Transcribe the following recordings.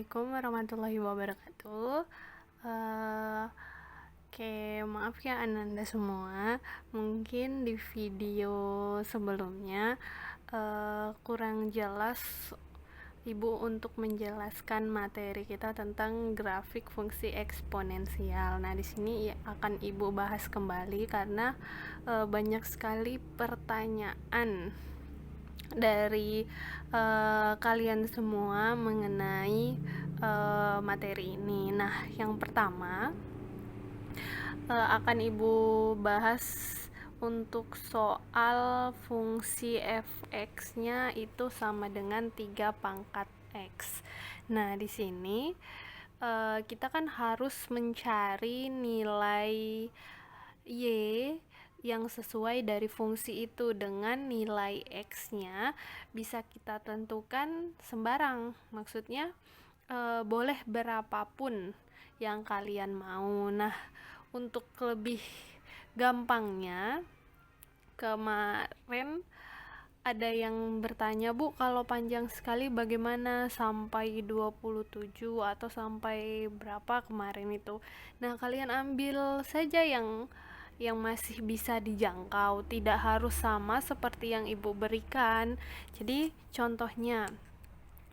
Assalamualaikum warahmatullahi wabarakatuh. Oke, maaf ya Ananda semua. Mungkin di video sebelumnya kurang jelas Ibu untuk menjelaskan materi kita tentang grafik fungsi eksponensial. Nah, di sini akan Ibu bahas kembali karena banyak sekali pertanyaan dari kalian semua mengenai materi ini. Nah, yang pertama akan Ibu bahas untuk soal fungsi fx-nya itu sama dengan 3 pangkat x. Nah, di sini kita kan harus mencari nilai y yang sesuai dari fungsi itu dengan nilai x-nya bisa kita tentukan sembarang. Maksudnya boleh berapapun yang kalian mau. Nah, untuk lebih gampangnya, kemarin ada yang bertanya, Bu, kalau panjang sekali bagaimana sampai 27 atau sampai berapa kemarin itu. Nah, kalian ambil saja yang masih bisa dijangkau, tidak harus sama seperti yang Ibu berikan. Jadi, contohnya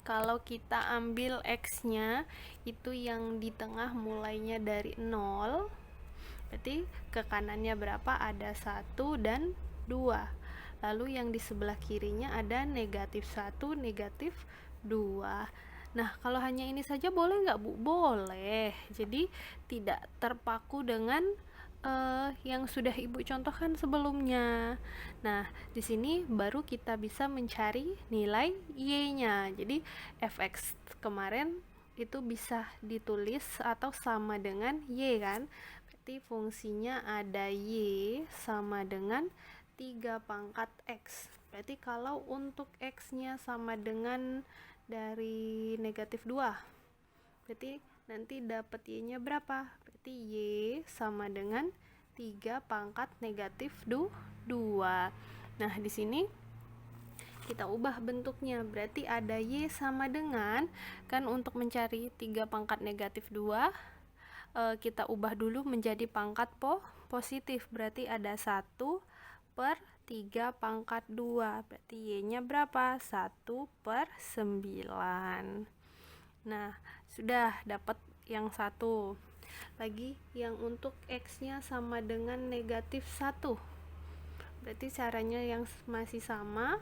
kalau kita ambil x-nya itu yang di tengah mulainya dari 0, berarti ke kanannya berapa? Ada 1 dan 2. Lalu yang di sebelah kirinya ada negatif 1, negatif 2. Nah, kalau hanya ini saja boleh nggak, Bu? Boleh. Jadi tidak terpaku dengan yang sudah Ibu contohkan sebelumnya. Nah, di sini baru kita bisa mencari nilai y-nya. Jadi fx kemarin itu bisa ditulis atau sama dengan y kan? Berarti fungsinya ada y sama dengan 3 pangkat x. Berarti kalau untuk x-nya sama dengan dari negatif 2, berarti nanti dapat y-nya berapa? Berarti y sama dengan 3 pangkat negatif 2. Nah, di sini kita ubah bentuknya. Berarti ada y sama dengan, kan untuk mencari 3 pangkat negatif 2, kita ubah dulu menjadi pangkat positif. Berarti ada 1 per 3 pangkat 2. Berarti y-nya berapa? 1 per 9. Nah, sudah dapat yang satu. Lagi yang untuk x-nya sama dengan negatif 1. Berarti caranya yang masih sama.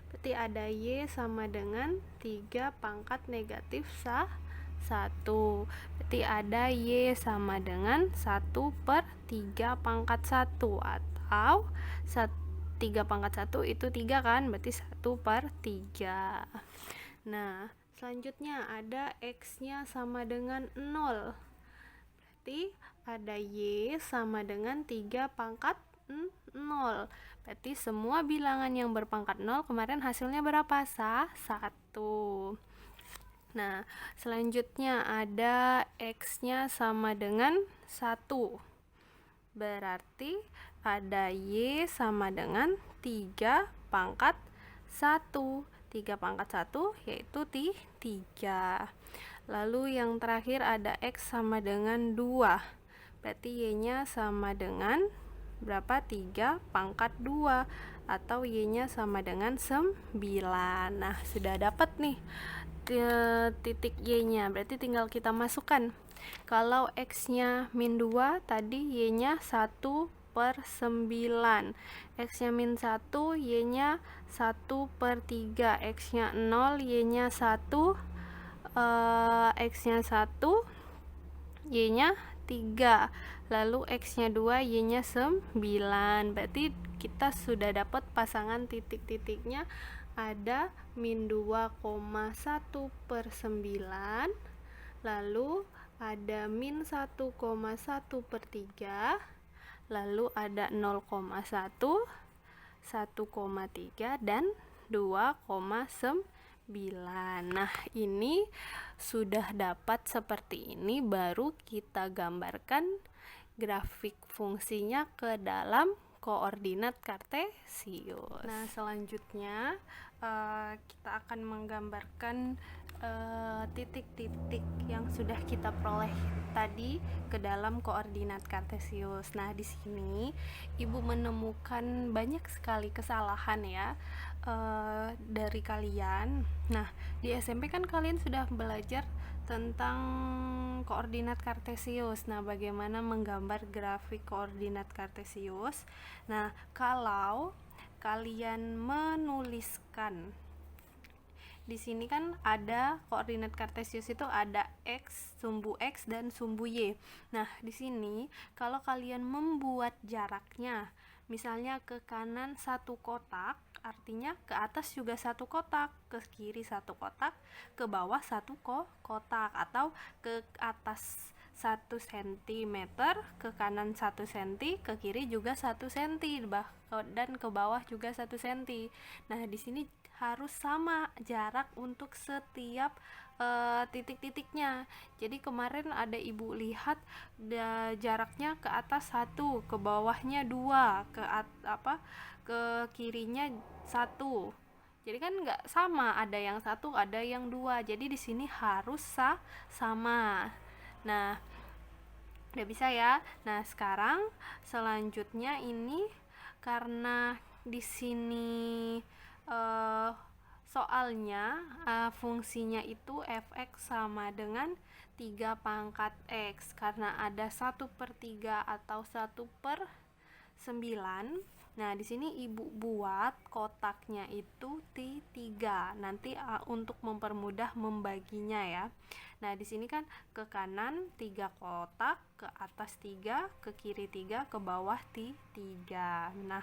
Berarti ada y sama dengan 3 pangkat negatif 1. Berarti ada y sama dengan 1 per 3 pangkat 1. Atau 3 pangkat 1 itu 3 kan? Berarti 1 per 3. Nah, selanjutnya ada x-nya sama dengan 0. Berarti ada y sama dengan 3 pangkat 0. Berarti semua bilangan yang berpangkat 0 kemarin hasilnya berapa? 1. Nah, selanjutnya ada x-nya sama dengan 1. Berarti ada y sama dengan 3 pangkat 1. 3 pangkat 1 yaitu 3. Lalu yang terakhir ada x sama dengan 2. Berarti y-nya sama dengan berapa? 3 pangkat 2 atau y-nya sama dengan 9. Nah, sudah dapat nih titik y-nya. Berarti tinggal kita masukkan. Kalau x-nya min 2, tadi y-nya 1 per 9. X-nya min 1, y-nya 1 per 3. X-nya 0, y-nya 1. X-nya 1, y-nya 3. Lalu x-nya 2, y-nya 9. Berarti kita sudah dapat pasangan titik-titiknya. Ada min 2,1 per 9. Lalu ada min 1,1 per 3. Lalu ada 0,1, 1,3 dan 2,9. Nah, ini sudah dapat seperti ini, baru kita gambarkan grafik fungsinya ke dalam koordinat kartesius. Nah, selanjutnya kita akan menggambarkan titik-titik yang sudah kita peroleh tadi ke dalam koordinat kartesius. Nah, di sini Ibu menemukan banyak sekali kesalahan ya dari kalian. Nah, di SMP kan kalian sudah belajar tentang koordinat kartesius. Nah, bagaimana menggambar grafik koordinat kartesius. Nah, kalau kalian menuliskan di sini kan ada koordinat kartesius itu ada x, sumbu x dan sumbu y. Nah, di sini kalau kalian membuat jaraknya, misalnya ke kanan satu kotak, artinya ke atas juga satu kotak, ke kiri satu kotak, ke bawah satu kotak, atau ke atas 1 cm, ke kanan 1 cm, ke kiri juga 1 cm, dan ke bawah juga 1 cm. Nah, di sini harus sama jarak untuk setiap titik-titiknya. Jadi kemarin ada Ibu lihat jaraknya ke atas 1, ke bawahnya 2, ke kirinya 1. Jadi kan nggak sama, ada yang 1, ada yang 2. Jadi di sini harus sama. Nah, udah bisa ya. Nah, sekarang selanjutnya ini karena di sini soalnya fungsinya itu fx sama dengan 3 pangkat x, karena ada 1/3 atau 1/9. Nah, di sini Ibu buat kotaknya itu T3. Nanti untuk mempermudah membaginya ya. Nah, di sini kan ke kanan 3 kotak, ke atas 3, ke kiri 3, ke bawah 3. Nah,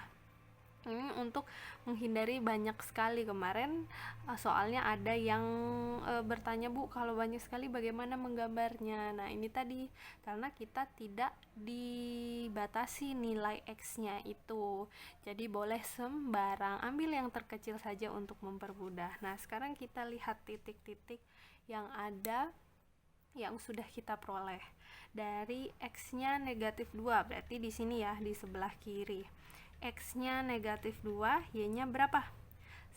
ini untuk menghindari banyak sekali. Kemarin soalnya ada yang bertanya, Bu, kalau banyak sekali bagaimana menggambarnya. Nah, ini tadi karena kita tidak dibatasi nilai x-nya itu, jadi boleh sembarang, ambil yang terkecil saja untuk mempermudah. Nah, sekarang kita lihat titik-titik yang ada yang sudah kita peroleh. Dari x-nya negatif 2, berarti di sini ya, di sebelah kiri. X-nya negatif 2, Y-nya berapa?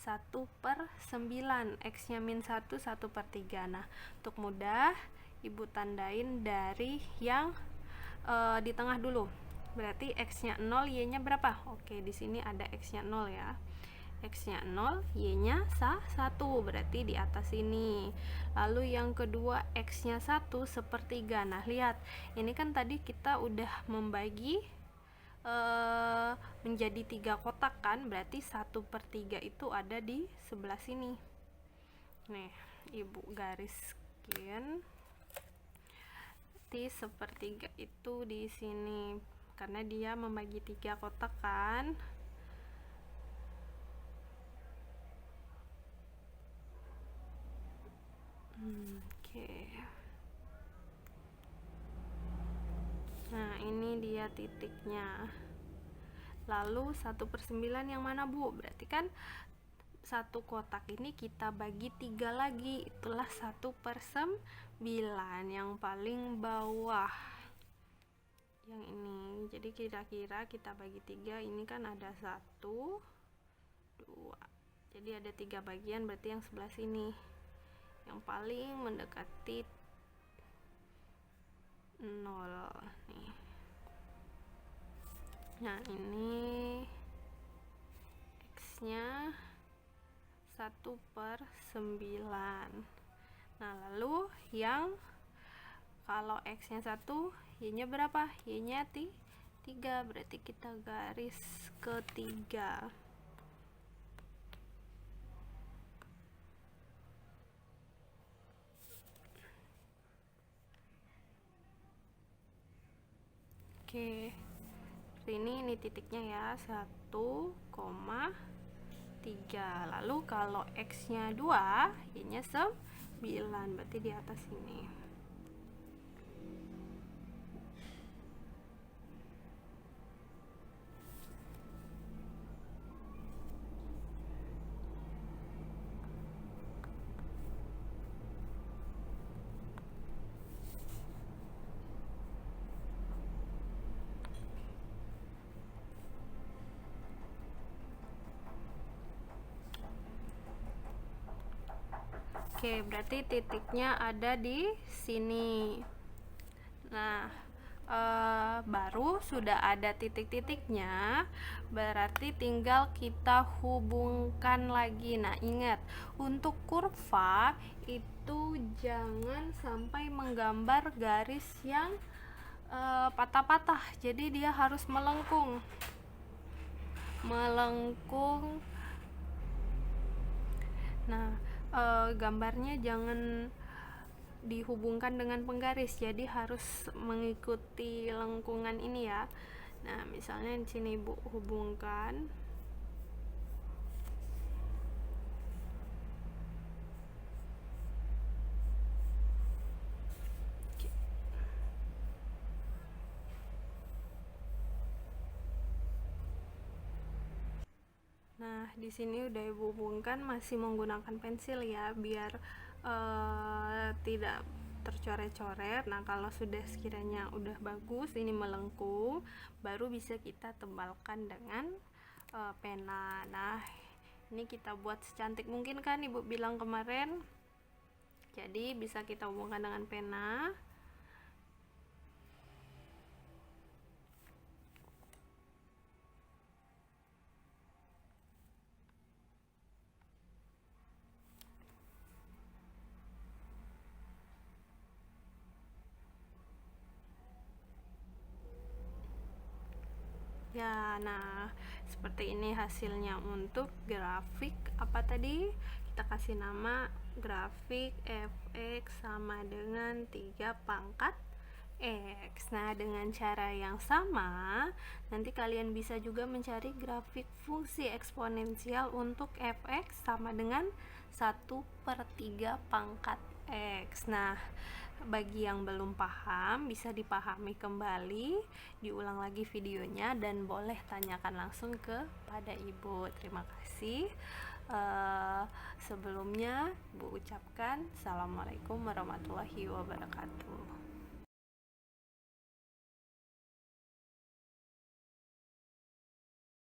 1/9. X-nya min 1, 1/3. Nah, untuk mudah Ibu tandain dari yang di tengah dulu. Berarti X-nya 0, Y-nya berapa? Oke, di sini ada X-nya 0 ya. X-nya 0, Y-nya 1, berarti di atas ini. Lalu yang kedua, X-nya 1/3. Nah, lihat, ini kan tadi kita udah membagi menjadi 3 kotak kan, berarti 1/3 itu ada di sebelah sini. Nih, Ibu gariskin T1/3 itu di sini, karena dia membagi 3 kotak kan. Oke. Nah, ini dia titiknya. Lalu 1/9 yang mana, Bu? Berarti kan satu kotak ini kita bagi 3 lagi, itulah 1/9 yang paling bawah, yang ini. Jadi kira-kira kita bagi 3, ini kan ada 1, 2, jadi ada 3 bagian, berarti yang sebelah sini yang paling mendekati 0 nih. Nah, ini X-nya 1/9. Nah, lalu yang kalau X-nya 1, Y-nya berapa? Y-nya 3, berarti kita garis ke 3. Oke, ini titiknya ya, 1,3. Lalu kalau X-nya 2, Y-nya 9, berarti di atas ini. Oke, berarti titiknya ada di sini. Nah, baru sudah ada titik-titiknya, berarti tinggal kita hubungkan lagi. Nah, ingat, untuk kurva itu jangan sampai menggambar garis yang patah-patah. Jadi dia harus melengkung. Nah, gambarnya jangan dihubungkan dengan penggaris, jadi harus mengikuti lengkungan ini ya. Nah, misalnya di sini Ibu hubungkan. Nah, di sini udah Ibu hubungkan, masih menggunakan pensil ya, biar tidak tercoret-coret. Nah, kalau sudah sekiranya udah bagus, ini melengkung, baru bisa kita tebalkan dengan pena. Nah, ini kita buat secantik mungkin kan Ibu bilang kemarin. Jadi bisa kita hubungkan dengan pena. Ya, nah seperti ini hasilnya untuk grafik apa tadi? Kita kasih nama grafik fx sama dengan 3 pangkat x. Nah, dengan cara yang sama, nanti kalian bisa juga mencari grafik fungsi eksponensial untuk fx sama dengan 1/3 pangkat x. Nah, bagi yang belum paham, bisa dipahami kembali, diulang lagi videonya, dan boleh tanyakan langsung kepada Ibu. Terima kasih. Sebelumnya, Bu ucapkan Assalamualaikum warahmatullahi wabarakatuh.